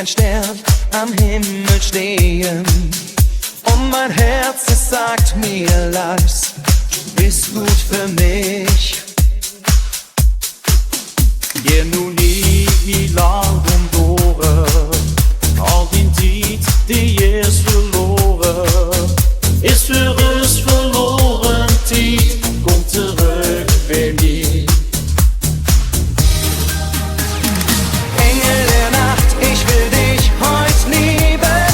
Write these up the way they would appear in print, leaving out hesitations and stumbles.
ein Stern am Himmel stehen. Und mein Herz, es sagt mir leis, du bist gut für mich. Ger nu niet niet lang door. Al die tijd die is verloren, is gerust verloren. Tijd komt terug bij mij. Engel der Nacht, ich will dich heut lieben.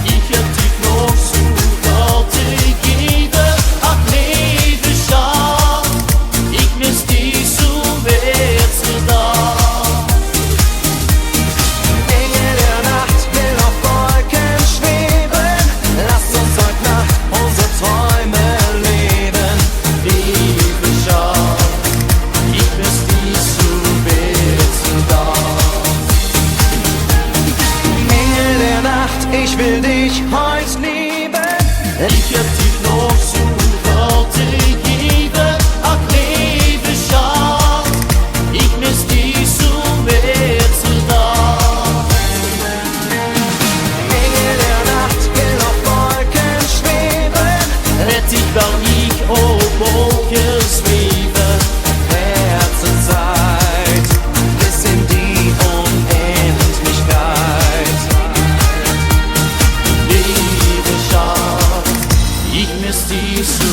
Ich hab dich noch so altijd gegeben. Ach nee, beschaut, ich miss dich so wär's gedacht. Engel der Nacht will auf Wolken schweben. Lass uns heute Nacht unsere Träume leben. Liebe Schau, ich miss dich so wär's gedacht. Engel der Nacht, ich will dich heut lieben. Ich hab dich noch so altijd gegeben. Ach liebe Schau, ich miss dich so wär's gedacht. Engel der Nacht will auf Wolken schweben. Hätt ich wel ich op wolken zweven. Herzenzeit bis in die Unendlichkeit. Liebe Schau, ich miss dich so